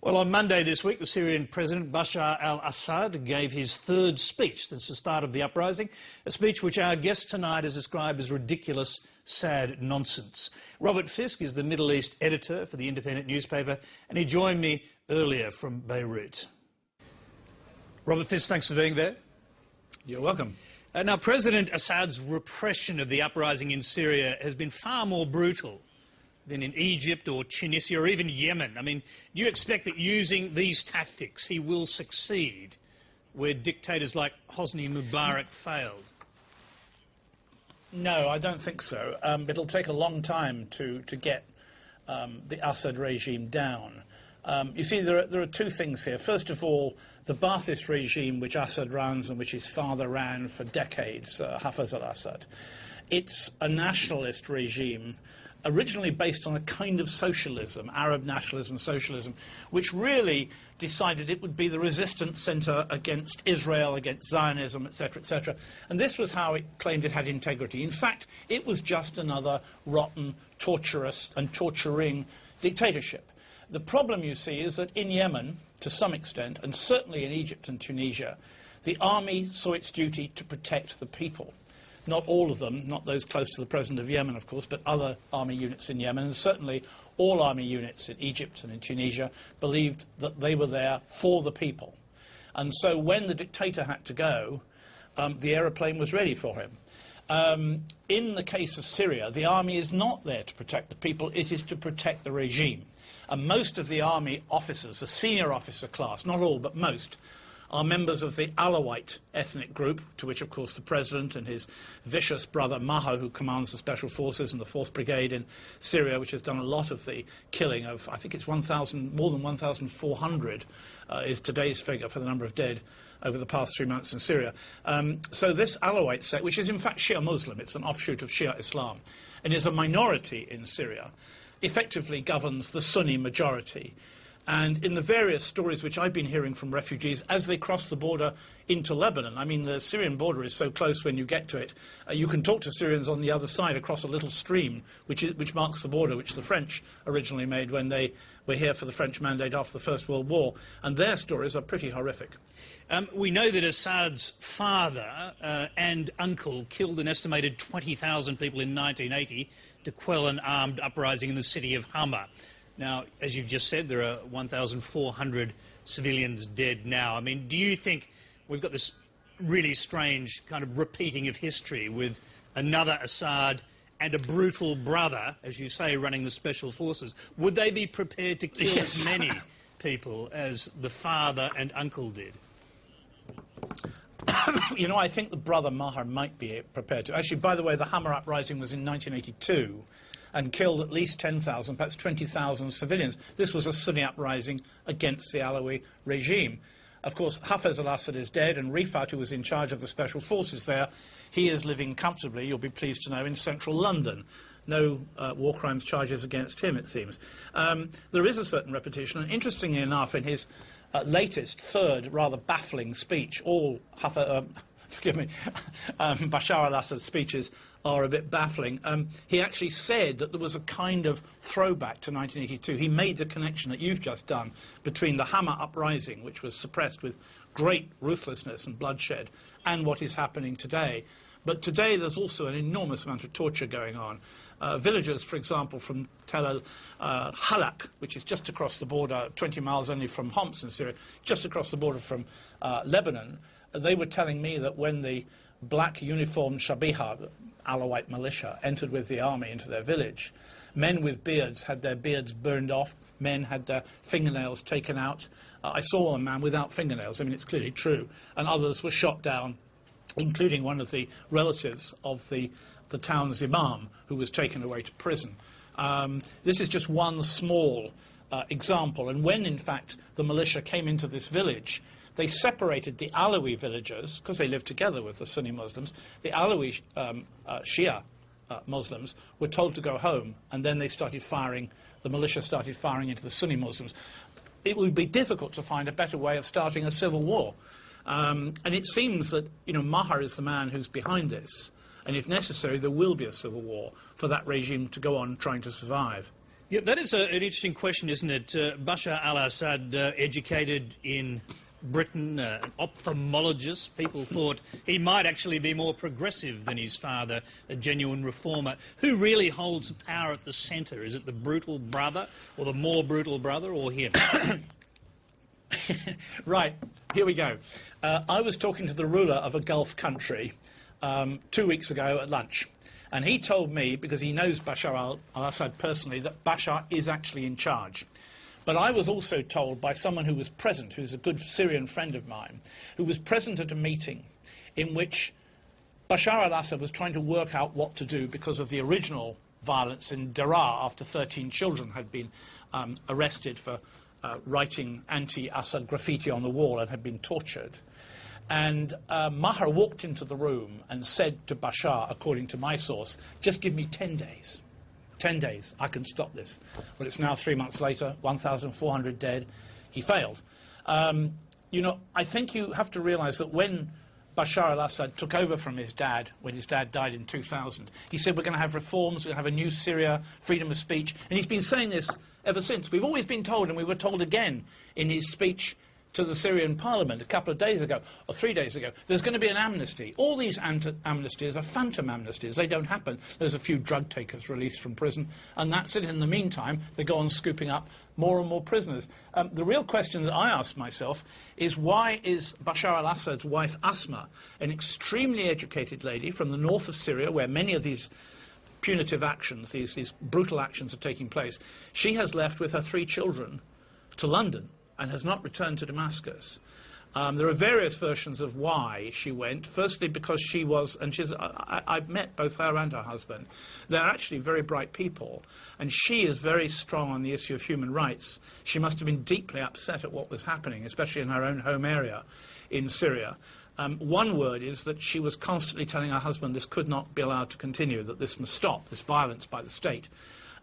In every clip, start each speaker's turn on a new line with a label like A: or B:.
A: Well, on Monday this week, the Syrian President Bashar al-Assad gave his third speech since the start of the uprising, a speech which our guest tonight has described as ridiculous, sad nonsense. Robert Fisk is the Middle East editor for the independent newspaper, and he joined me earlier from Beirut. Robert Fisk, thanks for being there.
B: You're welcome.
A: Now, President Assad's repression of the uprising in Syria has been far more brutal than in Egypt or Tunisia or even Yemen. I mean, do you expect that using these tactics he will succeed where dictators like Hosni Mubarak failed?
B: No, I don't think so. It'll take a long time to get the Assad regime down. You see, there are two things here. First of all, the Ba'athist regime which Assad runs and which his father ran for decades, Hafez al-Assad, it's a nationalist regime originally based on a kind of socialism, Arab nationalism, socialism, which really decided it would be the resistance centre against Israel, against Zionism, etc., etc. And this was how it claimed it had integrity. In fact, it was just another rotten, torturous and torturing dictatorship. The problem, you see, is that in Yemen, to some extent, and certainly in Egypt and Tunisia, the army saw its duty to protect the people. Not all of them, not those close to the president of Yemen, of course, but other army units in Yemen, and certainly all army units in Egypt and in Tunisia believed that they were there for the people. And so when the dictator had to go, the aeroplane was ready for him. In the case of Syria, the army is not there to protect the people, it is to protect the regime. And most of the army officers, the senior officer class, not all, but most, are members of the Alawite ethnic group, to which, of course, the president and his vicious brother Maher, who commands the special forces and the 4th Brigade in Syria, which has done a lot of the killing of, I think it's more than 1,400 is today's figure for the number of dead over the past 3 months in Syria. So this Alawite sect, which is in fact Shia Muslim, it's an offshoot of Shia Islam, and is a minority in Syria, effectively governs the Sunni majority. And in the various stories which I've been hearing from refugees as they cross the border into Lebanon, I mean, the Syrian border is so close when you get to it, you can talk to Syrians on the other side across a little stream which marks the border, which the French originally made when they were here for the French mandate after the First World War, and their stories are pretty horrific.
A: We know that Assad's father and uncle killed an estimated 20,000 people in 1980 to quell an armed uprising in the city of Hama. Now, as you've just said, there are 1,400 civilians dead now. I mean, do you think we've got this really strange kind of repeating of history with another Assad and a brutal brother, as you say, running the special forces? Would they be prepared to kill as many people as the father and uncle did?
B: You know, I think the brother Maher might be prepared to. Actually, by the way, the Hama uprising was in 1982 and killed at least 10,000, perhaps 20,000 civilians. This was a Sunni uprising against the Alawi regime. Of course, Hafez al-Assad is dead, and Rifat, who was in charge of the special forces there, he is living comfortably, you'll be pleased to know, in central London. No war crimes charges against him, it seems. There is a certain repetition, and interestingly enough, in his latest, third, rather baffling speech, all Bashar al-Assad's speeches are a bit baffling. He actually said that there was a kind of throwback to 1982. He made the connection that you've just done between the Hama uprising, which was suppressed with great ruthlessness and bloodshed, and what is happening today. But today there's also an enormous amount of torture going on. Villagers, for example, from Tel al-Halak, which is just across the border, 20 miles only from Homs in Syria, just across the border from Lebanon, they were telling me that when the black uniformed Shabiha, Alawite militia, entered with the army into their village, men with beards had their beards burned off, men had their fingernails taken out. I saw a man without fingernails, I mean, it's clearly true, and others were shot down, including one of the relatives of the town's imam, who was taken away to prison. This is just one small example, and when, in fact, the militia came into this village, they separated the Alawi villagers, because they lived together with the Sunni Muslims. The Alawi Shia Muslims were told to go home, and then they started firing, the militia started firing into the Sunni Muslims. It would be difficult to find a better way of starting a civil war. And it seems that, you know, Maher is the man who's behind this, and if necessary, there will be a civil war for that regime to go on trying to survive.
A: Yeah, that is an interesting question, isn't it? Bashar al-Assad, educated in Britain, ophthalmologist. People thought he might actually be more progressive than his father, a genuine reformer. Who really holds power at the centre? Is it the brutal brother, or the more brutal brother, or him?
B: Right, here we go. I was talking to the ruler of a Gulf country 2 weeks ago at lunch. And he told me, because he knows Bashar al-Assad personally, that Bashar is actually in charge. But I was also told by someone who was present, who's a good Syrian friend of mine, who was present at a meeting in which Bashar al-Assad was trying to work out what to do because of the original violence in Daraa after 13 children had been arrested for writing anti-Assad graffiti on the wall and had been tortured. And Maher walked into the room and said to Bashar, according to my source, just give me 10 days. 10 days, I can stop this. Well, it's now 3 months later, 1,400 dead. He failed. You know, I think you have to realize that when Bashar al-Assad took over from his dad, when his dad died in 2000, he said, we're going to have reforms, we're going to have a new Syria, freedom of speech. And he's been saying this ever since. We've always been told, and we were told again in his speech to the Syrian parliament a couple of days ago, or 3 days ago, there's going to be an amnesty. All these amnesties are phantom amnesties. They don't happen. There's a few drug takers released from prison, and that's it. In the meantime, they go on scooping up more and more prisoners. The real question that I ask myself is, why is Bashar al-Assad's wife Asma, an extremely educated lady from the north of Syria, where many of these punitive actions, these brutal actions are taking place, she has left with her 3 children to London and has not returned to Damascus. There are various versions of why she went. Firstly, because she was, and I've met both her and her husband. They're actually very bright people, and she is very strong on the issue of human rights. She must have been deeply upset at what was happening, especially in her own home area in Syria. One word is that she was constantly telling her husband this could not be allowed to continue, that this must stop, this violence by the state.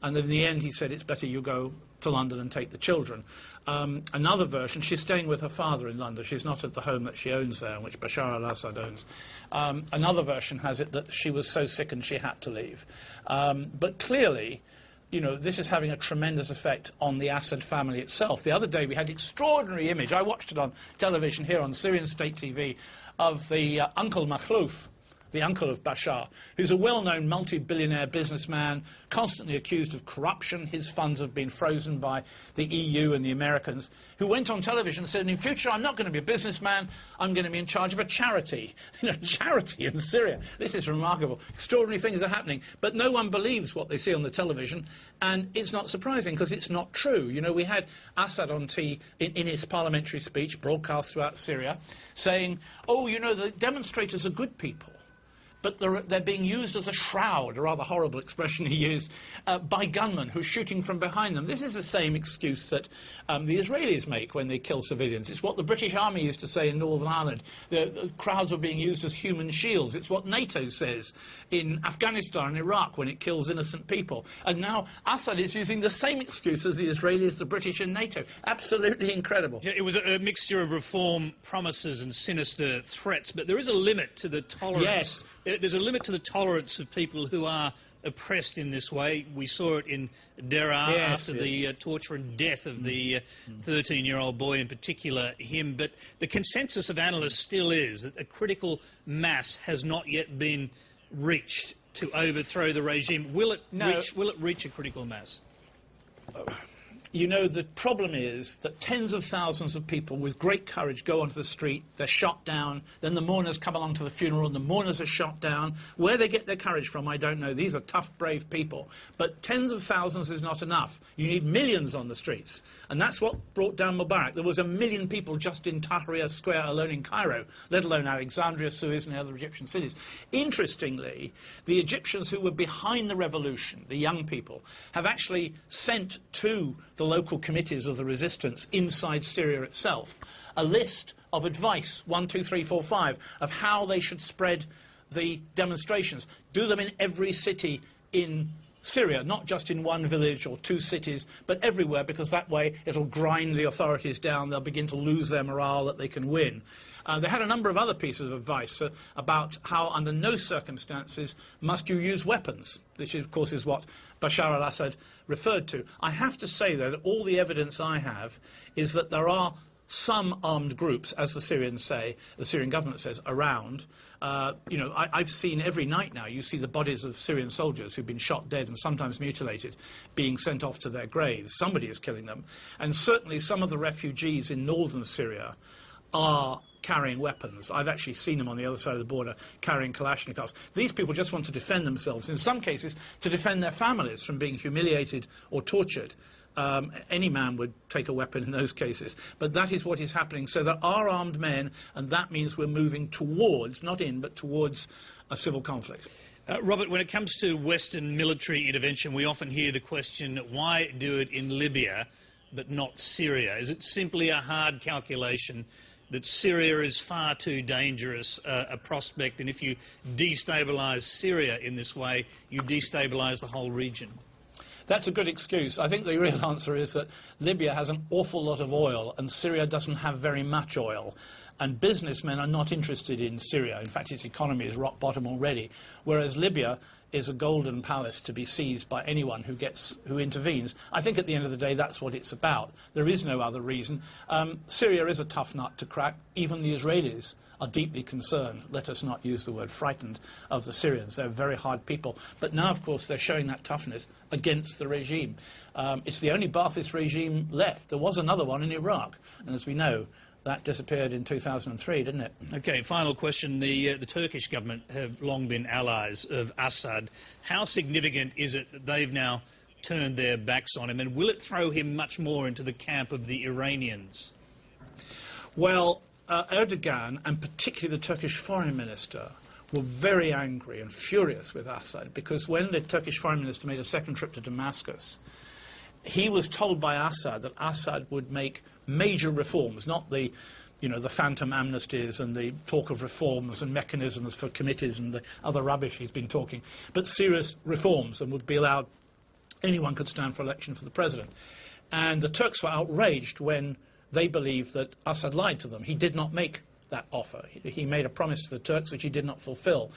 B: And then in the end he said, it's better you go to London and take the children. Another version, she's staying with her father in London. She's not at the home that she owns there, which Bashar al-Assad owns. Another version has it that she was so sick and she had to leave. But clearly, you know, this is having a tremendous effect on the Assad family itself. The other day we had extraordinary image. I watched it on television here on Syrian state TV of the Uncle Makhlouf, the uncle of Bashar, who's a well-known multi-billionaire businessman, constantly accused of corruption. His funds have been frozen by the EU and the Americans, who went on television and said, in future, I'm not going to be a businessman, I'm going to be in charge of a charity. You know, charity in Syria. This is remarkable. Extraordinary things are happening. But no one believes what they see on the television, and it's not surprising, because it's not true. You know, we had Assad on in his parliamentary speech, broadcast throughout Syria, saying, oh, you know, the demonstrators are good people, but they're being used as a shroud, a rather horrible expression he used, by gunmen who are shooting from behind them. This is the same excuse that the Israelis make when they kill civilians. It's what the British Army used to say in Northern Ireland. The crowds were being used as human shields. It's what NATO says in Afghanistan and Iraq when it kills innocent people. And now Assad is using the same excuse as the Israelis, the British and NATO. Absolutely incredible.
A: Yeah, it was a mixture of reform promises and sinister threats, but there is a limit to the tolerance.
B: Yes.
A: There's a limit to the tolerance of people who are oppressed in this way. We saw it in Daraa after the torture and death of the 13-year-old boy, in particular him. But the consensus of analysts still is that a critical mass has not yet been reached to overthrow the regime. Will it reach a critical mass?
B: You know, the problem is that tens of thousands of people with great courage go onto the street, they're shot down, then the mourners come along to the funeral and the mourners are shot down. Where they get their courage from, I don't know. These are tough, brave people. But tens of thousands is not enough. You need millions on the streets. And that's what brought down Mubarak. There was 1 million people just in Tahrir Square alone in Cairo, let alone Alexandria, Suez and the other Egyptian cities. Interestingly, the Egyptians who were behind the revolution, the young people, have actually sent to the local committees of the resistance inside Syria itself a list of advice, 1, 2, 3, 4, 5, of how they should spread the demonstrations. Do them in every city in Syria, not just in one village or two cities, but everywhere, because that way it'll grind the authorities down. They'll begin to lose their morale that they can win. They had a number of other pieces of advice about how, under no circumstances, must you use weapons, which, of course, is what Bashar al-Assad referred to. I have to say, though, that all the evidence I have is that there are some armed groups, as the Syrians say, the Syrian government says, around. I've seen every night now, you see the bodies of Syrian soldiers who've been shot dead and sometimes mutilated being sent off to their graves. Somebody is killing them. And certainly some of the refugees in northern Syria are carrying weapons. I've actually seen them on the other side of the border carrying Kalashnikovs. These people just want to defend themselves, in some cases to defend their families from being humiliated or tortured. Any man would take a weapon in those cases. But that is what is happening. So there are armed men, and that means we're moving towards, not in, but towards a civil conflict.
A: Robert, when it comes to Western military intervention, we often hear the question, why do it in Libya but not Syria? Is it simply a hard calculation that Syria is far too dangerous a prospect, and if you destabilise Syria in this way, you destabilise the whole region?
B: That's a good excuse. I think the real answer is that Libya has an awful lot of oil and Syria doesn't have very much oil. And businessmen are not interested in Syria. In fact, its economy is rock bottom already. Whereas Libya is a golden palace to be seized by anyone who intervenes. I think at the end of the day that's what it's about. There is no other reason. Syria is a tough nut to crack. Even the Israelis are deeply concerned, let us not use the word frightened, of the Syrians. They're very hard people. But now, of course, they're showing that toughness against the regime. It's the only Ba'athist regime left. There was another one in Iraq, and as we know, that disappeared in 2003, didn't it?
A: OK, final question. The Turkish government have long been allies of Assad. How significant is it that they've now turned their backs on him, and will it throw him much more into the camp of the Iranians?
B: Well, Erdogan, and particularly the Turkish foreign minister, were very angry and furious with Assad, because when the Turkish foreign minister made a second trip to Damascus, he was told by Assad that Assad would make major reforms, not the phantom amnesties and the talk of reforms and mechanisms for committees and the other rubbish he's been talking, but serious reforms, and would be allowed, anyone could stand for election for the president. And the Turks were outraged when they believed that Assad lied to them. He did not make that offer. He made a promise to the Turks which he did not fulfill.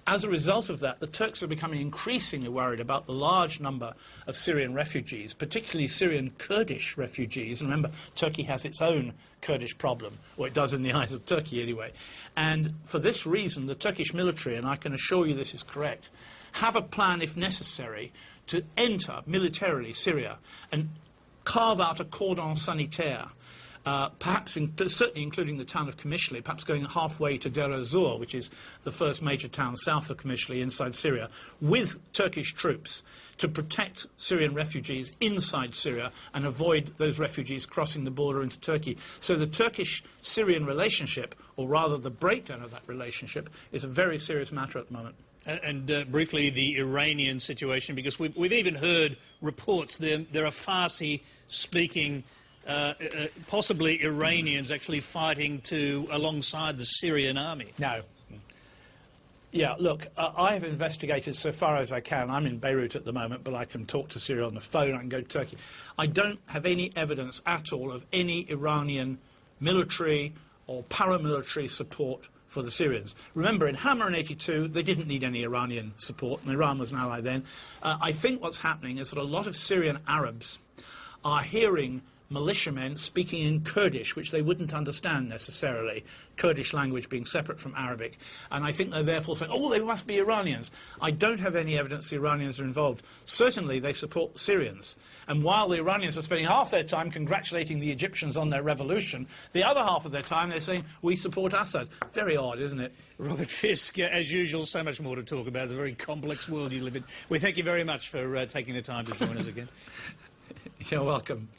B: As a result of that, the Turks are becoming increasingly worried about the large number of Syrian refugees, particularly Syrian Kurdish refugees. Remember, Turkey has its own Kurdish problem, or it does in the eyes of Turkey anyway. And for this reason, the Turkish military, and I can assure you this is correct, have a plan, if necessary, to enter militarily Syria and carve out a cordon sanitaire, certainly including the town of Qamishli, perhaps going halfway to Deir ez-Zor, which is the first major town south of Qamishli inside Syria, with Turkish troops to protect Syrian refugees inside Syria and avoid those refugees crossing the border into Turkey. So the Turkish-Syrian relationship, or rather the breakdown of that relationship, is a very serious matter at the moment.
A: And briefly, the Iranian situation, because we've even heard reports there are Farsi-speaking possibly Iranians actually fighting alongside the Syrian army.
B: No. Yeah, look, I have investigated so far as I can. I'm in Beirut at the moment, but I can talk to Syria on the phone, I can go to Turkey. I don't have any evidence at all of any Iranian military or paramilitary support for the Syrians. Remember, in Hama in '82, they didn't need any Iranian support, and Iran was an ally then. I think what's happening is that a lot of Syrian Arabs are hearing militiamen speaking in Kurdish, which they wouldn't understand necessarily, Kurdish language being separate from Arabic. And I think they're therefore saying, oh, they must be Iranians. I don't have any evidence the Iranians are involved. Certainly they support the Syrians. And while the Iranians are spending half their time congratulating the Egyptians on their revolution, the other half of their time they're saying, we support Assad. Very odd, isn't it?
A: Robert Fisk, as usual, so much more to talk about. It's a very complex world you live in. We thank you very much for taking the time to join us again.
B: You're welcome.